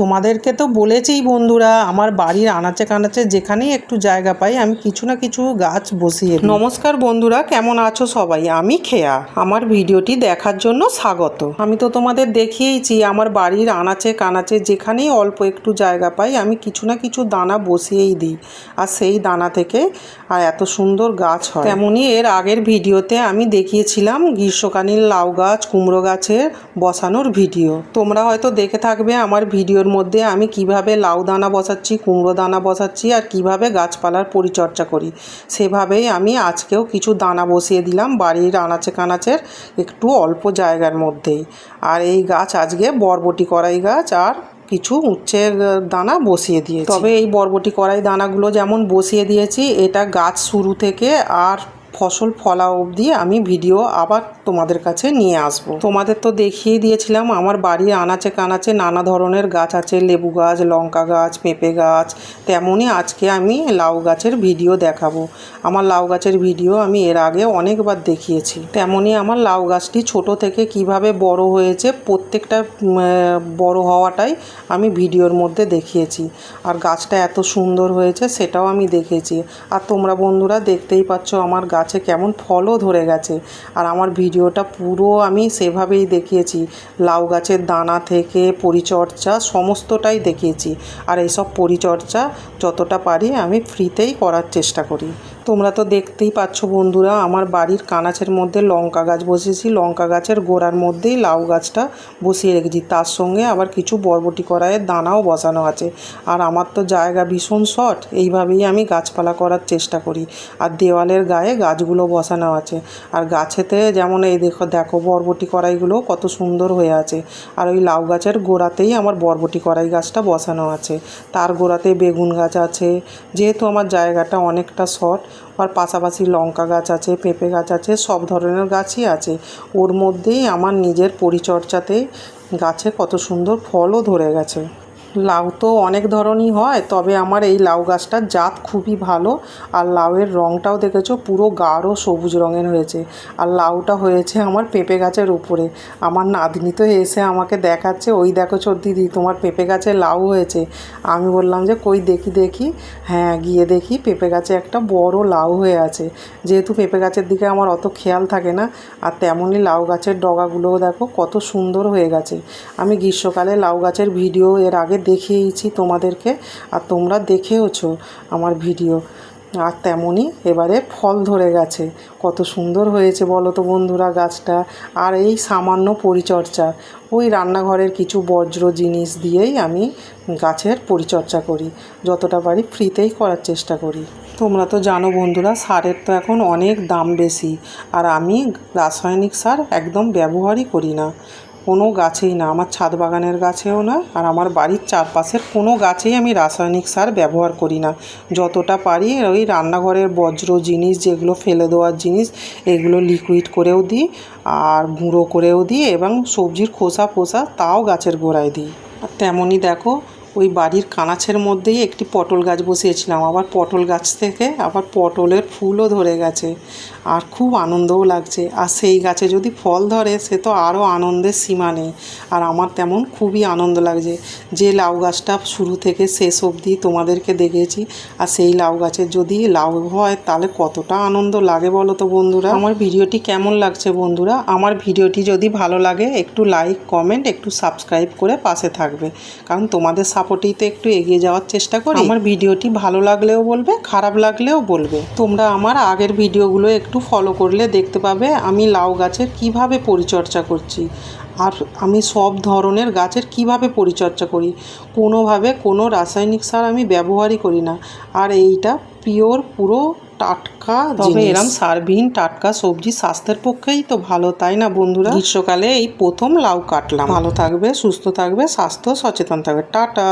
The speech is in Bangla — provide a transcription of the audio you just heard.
তোমাদেরকে তো বলেছিই বন্ধুরা, আমার বাড়ির আনাচে কানাচে যেখানেই একটু জায়গা পাই আমি কিছু না কিছু গাছ বসিয়ে দিই। নমস্কার বন্ধুরা, কেমন আছো সবাই? আমি খেয়া, আমার ভিডিওটি দেখার জন্য স্বাগত। আমি তো তোমাদের দেখিয়েইছি আমার বাড়ির আনাচে কানাচে যেখানেই অল্প একটু জায়গা পাই আমি কিছু না কিছু দানা বসিয়েই দিই, আর সেই দানা থেকে আর এত সুন্দর গাছ হয়। তেমনই এর আগের ভিডিওতে আমি দেখিয়েছিলাম গ্রীষ্মকালীন লাউ গাছ, কুমড়ো গাছের বসানোর ভিডিও। তোমরা হয়তো দেখে থাকবে আমার ভিডিওর মধ্যে আমি কিভাবে লাউ দানা বসাচ্ছি, কুমড়ো দানা বসাচ্ছি আর কিভাবে গাছপালার পরিচর্যা করি। সেভাবেই আমি আজকেও কিছু দানা বসিয়ে দিলাম বাড়ির আনাচে কানাচের একটু অল্প জায়গার মধ্যেই। আর এই গাছ আজকে বরবটি কড়াই গাছ আর কিছু উচ্ছের দানা বসিয়ে দিয়েছি। তবে এই বরবটি কড়াই দানাগুলো যেমন বসিয়ে দিয়েছি, এটা গাছ শুরু থেকে আর ফসল ফলা অবধি আমি ভিডিও আবার তোমাদের কাছে নিয়ে আসব। তোমাদের তো দেখিয়ে দিয়েছিলাম আমার বাড়ির আনাচে কানাচে নানা ধরনের গাছ আছে, লেবু গাছ, লঙ্কা গাছ, পেঁপে গাছ। তেমনই আজকে আমি লাউ গাছের ভিডিও দেখাবো। আমার লাউ গাছের ভিডিও আমি এর আগে অনেকবার দেখিয়েছি। তেমনই আমার লাউ গাছটি ছোট থেকে কিভাবে বড় হয়েছে প্রত্যেকটা বড় হওয়াটাই আমি ভিডিওর মধ্যে দেখিয়েছি। আর গাছটা এত সুন্দর হয়েছে সেটাও আমি দেখেছি। আর তোমরা বন্ধুরা দেখতেই পাচ্ছ আমার গাছে কেমন ফলও ধরে গেছে। আর আমার ভিডিওটা পুরো আমি সেভাবেই দেখিয়েছি, লাউ গাছের দানা থেকে পরিচর্যা সমস্তটাই দেখিয়েছি। আর এইসব পরিচর্যা যতটা পারি আমি ফ্রিতেই করার চেষ্টা করি। তোমরা তো দেখতেই পাচ্ছ বন্ধুরা আমার বাড়ির কানাচের মধ্যে লঙ্কা গাছ বসিয়েছি, লঙ্কা গাছের গোড়ার মধ্যেই লাউ গাছটা বসিয়ে রেখেছি। তার সঙ্গে আবার কিছু বরবটি কড়াইয়ের দানাও বসানো আছে। আর আমার তো জায়গা ভীষণ শর্ট, এইভাবেই আমি গাছপালা করার চেষ্টা করি। আর দেওয়ালের গায়ে গাছগুলো বসানো আছে। আর গাছেতে যেমন এই দেখো বরবটি কড়াইগুলো কত সুন্দর হয়ে আছে। আর ওই লাউ গাছের গোড়াতেই আমার বরবটি কড়াই গাছটা বসানো আছে। তার গোড়াতে বেগুন গাছ আছে। যেহেতু আমার জায়গাটা অনেকটা শর্ট, আর পাশাপাশি লঙ্কা গাছ আছে, পেঁপে গাছ আছে, সব ধরনের গাছই আছে। ওর মধ্যেই আমার নিজের পরিচর্যাতেই গাছে কত সুন্দর ফলও ধরে গেছে। লাউ তো অনেক ধরনই হয়, তবে আমার এই লাউ গাছটার জাত খুবই ভালো। আর লাউয়ের রঙটাও দেখেছো পুরো গাঢ় সবুজ রঙের হয়েছে। আর লাউটা হয়েছে আমার পেঁপে গাছের উপরে। আমার নাতনি তো এসে আমাকে দেখাচ্ছে, ওই দেখো দিদি তোমার পেঁপে গাছে লাউ হয়েছে। আমি বললাম যে কই দেখি। হ্যাঁ, গিয়ে দেখি পেঁপে গাছে একটা বড় লাউ হয়ে আছে। যেহেতু পেঁপে গাছের দিকে আমার অত খেয়াল থাকে না। আর তেমনই লাউ গাছের ডগাগুলোও দেখো কত সুন্দর হয়ে গেছে। আমি গ্রীষ্মকালে লাউ গাছের ভিডিও এর আগে দেখিয়েছি তোমাদেরকে, আর তোমরা দেখেওছো আমার ভিডিও। আর তেমনই এবারে ফল ধরে গেছে। কত সুন্দর হয়েছে বলো তো বন্ধুরা গাছটা। আর এই সামান্য পরিচর্যা, ওই রান্নাঘরের কিছু বজ্র জিনিস দিয়েই আমি গাছের পরিচর্যা করি। যতটা পারি ফ্রিতেই করার চেষ্টা করি। তোমরা তো জানো বন্ধুরা সারের তো এখন অনেক দাম বেশি। আর আমি রাসায়নিক সার একদম ব্যবহারই করি না, কোনো গাছেই না। আমার ছাদ বাগানের গাছেও না, আর আমার বাড়ির চারপাশের কোনো গাছেই আমি রাসায়নিক সার ব্যবহার করি না। যতটা পারি ওই রান্নাঘরের বজ্র জিনিস, যেগুলো ফেলে দেওয়ার জিনিস, এগুলো লিকুইড করেও দিই আর গুঁড়ো করেও দিই, এবং সবজির খোসা তাও গাছের গোড়ায় দিই। আর তেমনই দেখো ওই বাড়ির কানাচের মধ্যেই একটি পটল গাছ বসিয়েছিলাম। আবার পটল গাছ থেকে আবার পটলের ফুলও ধরে গেছে, আর খুব আনন্দও লাগছে। আর সেই গাছে যদি ফল ধরে সে তো আরও আনন্দের সীমা নেই। আর আমার তেমন খুবই আনন্দ লাগছে যে লাউ গাছটা শুরু থেকে শেষ অবধি তোমাদেরকে দেখেছি। আর সেই লাউ গাছের যদি লাউ হয় তাহলে কতটা আনন্দ লাগে বলো তো বন্ধুরা। আমার ভিডিওটি কেমন লাগছে বন্ধুরা? আমার ভিডিওটি যদি ভালো লাগে একটু লাইক, কমেন্ট, একটু সাবস্ক্রাইব করে পাশে থাকবে, কারণ তোমাদের সাপোর্টেই তো একটু এগিয়ে যাওয়ার চেষ্টা করি। আমার ভিডিওটি ভালো লাগলেও বলবে, খারাপ লাগলেও বলবে। তোমরা আমার আগের ভিডিওগুলো একটু ফলো করলে দেখতে পাবে আমি লাউ গাছের কিভাবে পরিচর্যা করছি। আর আমি সব ধরনের গাছের কিভাবে পরিচর্যা করি। কোনোভাবে কোনো রাসায়নিক সার আমি ব্যবহারই করি না। আর এইটা পিওর পুরো টাটকা। তবে এরম সারবিহীন টাটকা সবজি স্বাস্থ্যের পক্ষেই তো ভালো, তাই না বন্ধুরা? গ্রীষ্মকালে এই প্রথম লাউ কাটলাম। ভালো থাকবে, সুস্থ থাকবে, স্বাস্থ্য সচেতন থাকবে। টাটা।